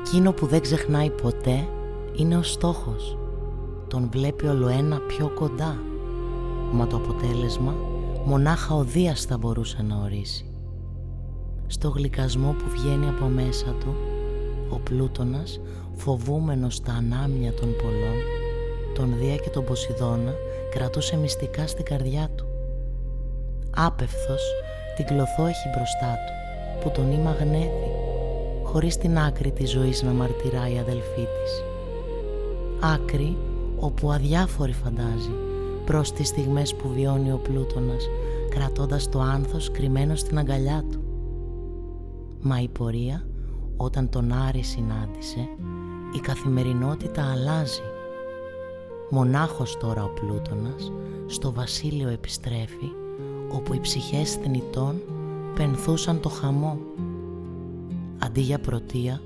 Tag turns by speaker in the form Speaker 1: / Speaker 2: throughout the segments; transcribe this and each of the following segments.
Speaker 1: Εκείνο που δεν ξεχνάει ποτέ είναι ο στόχος. Τον βλέπει ολοένα πιο κοντά. Μα το αποτέλεσμα μονάχα ο Δίας θα μπορούσε να ορίσει. Στο γλυκασμό που βγαίνει από μέσα του, ο Πλούτονας, φοβούμενος τα ανάμια των πολλών, τον Δία και τον Ποσειδώνα κρατούσε μυστικά στην καρδιά του. Άπευθος την κλωθό έχει μπροστά του, που τον είμαι αγνέθη, χωρίς την άκρη της ζωής να μαρτυράει η αδελφή της. Άκρη όπου αδιάφορη φαντάζει προς τις στιγμές που βιώνει ο Πλούτονας, κρατώντας το άνθος κρυμμένο στην αγκαλιά του. Μα η πορεία, όταν τον Άρη συνάντησε, η καθημερινότητα αλλάζει. Μονάχος τώρα ο Πλούτονας στο βασίλειο επιστρέφει, όπου οι ψυχές θνητών πενθούσαν το χαμό. Αντί για πρωτεία,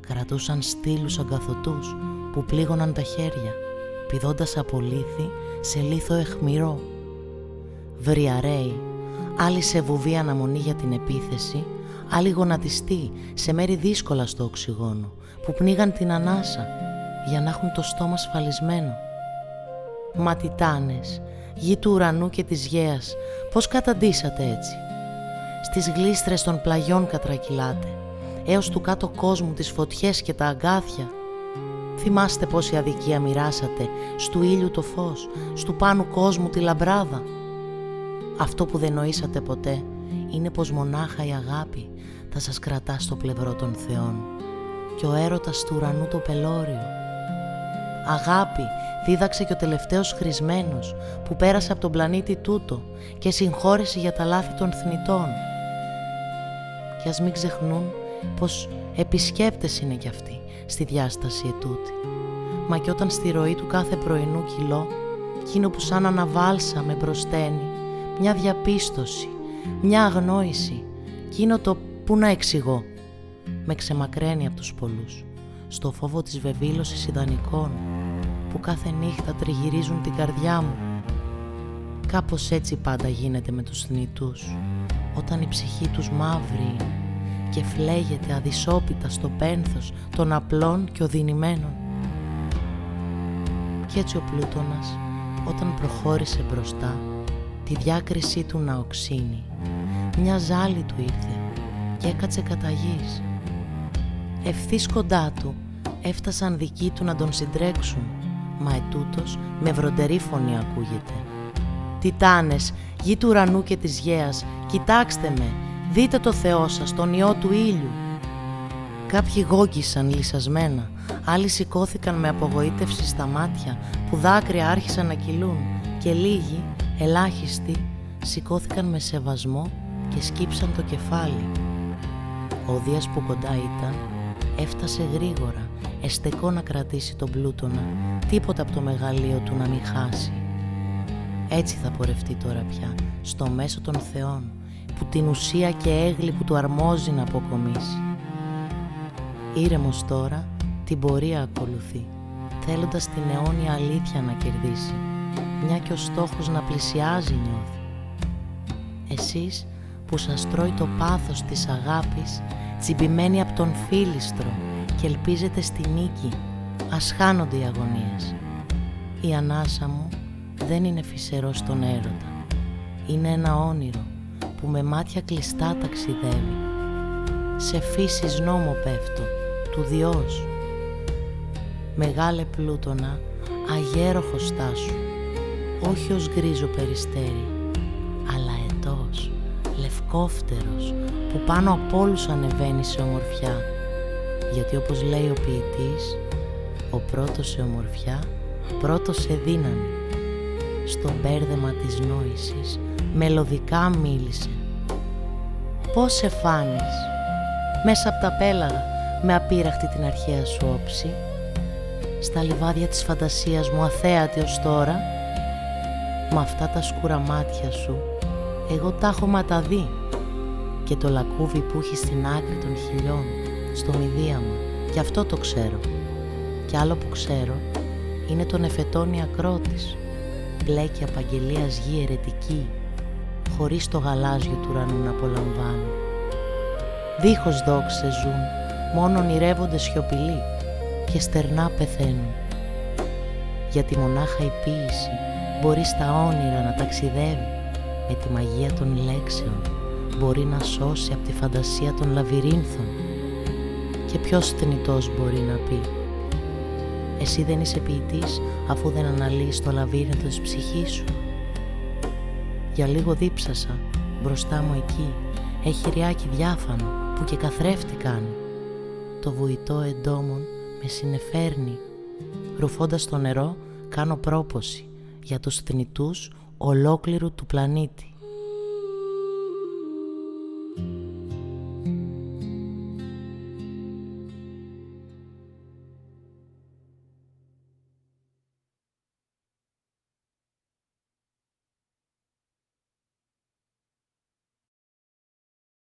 Speaker 1: κρατούσαν στήλους αγκαθωτούς που πλήγωναν τα χέρια, πηδώντας από λίθι σε λίθο αιχμηρό. Βριαρέοι, άλλοι σε βουβή αναμονή για την επίθεση, άλλοι γονατιστοί σε μέρη δύσκολα στο οξυγόνο, που πνίγαν την ανάσα για να έχουν το στόμα σφαλισμένο. Μα τιτάνες, γη του ουρανού και της γέας, πώς καταντήσατε έτσι? Στις γλίστρες των πλαγιών κατρακυλάτε, έως του κάτω κόσμου τις φωτιές και τα αγκάθια. Θυμάστε πόση αδικία μοιράσατε στου ήλιου το φως, στου πάνου κόσμου τη λαμπράδα. Αυτό που δεν νοήσατε ποτέ είναι πως μονάχα η αγάπη θα σας κρατά στο πλευρό των θεών και ο έρωτας του ουρανού το πελώριο. Αγάπη δίδαξε και ο τελευταίος χρησμένος που πέρασε από τον πλανήτη τούτο και συγχώρεση για τα λάθη των θνητών. Κι ας μην ξεχνούν πως επισκέπτες είναι κι αυτοί στη διάσταση ετούτη. Μα κι όταν στη ροή του κάθε πρωινού κιλώ, εκείνο που σαν αναβάλσα με προσταίνει, μια διαπίστωση, μια αγνόηση, εκείνο το που να εξηγώ, με ξεμακραίνει από τους πολλούς, στο φόβο της βεβήλωσης ιδανικών, που κάθε νύχτα τριγυρίζουν την καρδιά μου. Κάπως έτσι πάντα γίνεται με τους θνητούς, όταν η ψυχή τους μαύρη είναι και φλέγεται αδυσόπιτα στο πένθος των απλών και οδυνημένων. Κι έτσι ο Πλούτονας, όταν προχώρησε μπροστά, τη διάκρισή του να οξύνει, μια ζάλη του ήρθε και έκατσε κατά γης. Ευθύς κοντά του έφτασαν δικοί του να τον συντρέξουν, μα ετούτος με βροντερή φωνή ακούγεται. «Τιτάνες, γη του ουρανού και της γέας, κοιτάξτε με, δείτε το Θεό σας, τον Υιό του ήλιου». Κάποιοι γόγγισαν λυσασμένα, άλλοι σηκώθηκαν με απογοήτευση στα μάτια που δάκρυα άρχισαν να κυλούν και λίγοι, ελάχιστοι, σηκώθηκαν με σεβασμό και σκύψαν το κεφάλι. Ο Δίας που κοντά ήταν έφτασε γρήγορα, εστεκό να κρατήσει τον Πλούτονα, τίποτα από το μεγαλείο του να μην χάσει. Έτσι θα πορευτεί τώρα πια, στο μέσο των θεών, που την ουσία και έγλη που του αρμόζει να αποκομίσει. Ήρεμος τώρα την πορεία ακολουθεί, θέλοντας την αιώνια αλήθεια να κερδίσει, μια και ο στόχος να πλησιάζει νιώθει. Εσείς που σας τρώει το πάθος της αγάπης, τσιμπημένοι από τον φίλιστρο και ελπίζετε στη νίκη, ας χάνονται οι αγωνίες. Η ανάσα μου δεν είναι φυσερό στον έρωτα, είναι ένα όνειρο που με μάτια κλειστά ταξιδεύει. Σε φύσης νόμο πέφτω, του Διός. Μεγάλε Πλούτονα, αγέροχος στάσου, όχι ως γκρίζο περιστέρι, αλλά ετός, λευκόφτερος, που πάνω απ' όλους ανεβαίνει σε ομορφιά, γιατί όπως λέει ο ποιητής, ο πρώτος σε ομορφιά, πρώτος σε δύναμη. Στο μπέρδεμα της νόησης, μελωδικά μίλησε. Πώς σε φάνεις, μέσα απ' τα πέλαγα, με απείραχτη την αρχαία σου όψη, στα λιβάδια της φαντασίας μου αθέατη ως τώρα, μ' αυτά τα σκούρα μάτια σου, εγώ τα έχω ματαδεί, και το λακκούβι που έχει στην άκρη των χιλιών, στο μηδίαμα, και αυτό το ξέρω. Κι άλλο που ξέρω, είναι τον εφετόνι ακρότης, μπλέκει απαγγελίας γη αιρετική, χωρίς το γαλάζιο του ουρανού να απολαμβάνει. Δίχως δόξες ζουν, μόνο ονειρεύονται σιωπηλοί και στερνά πεθαίνουν. Γιατί μονάχα η ποίηση μπορεί στα όνειρα να ταξιδεύει, με τη μαγεία των λέξεων μπορεί να σώσει από τη φαντασία των λαβυρίνθων. Και ποιος θνητός μπορεί να πει «Εσύ δεν είσαι ποιητής αφού δεν αναλύεις το λαβύρινθο της ψυχής σου». Για λίγο δίψασα, μπροστά μου εκεί έχει ριάκι διάφανο που και καθρέφτη κάνει. Το βουητό εντόμων με συνεφέρνει. Ρουφώντας το νερό κάνω πρόποση για τους θνητούς ολόκληρου του πλανήτη.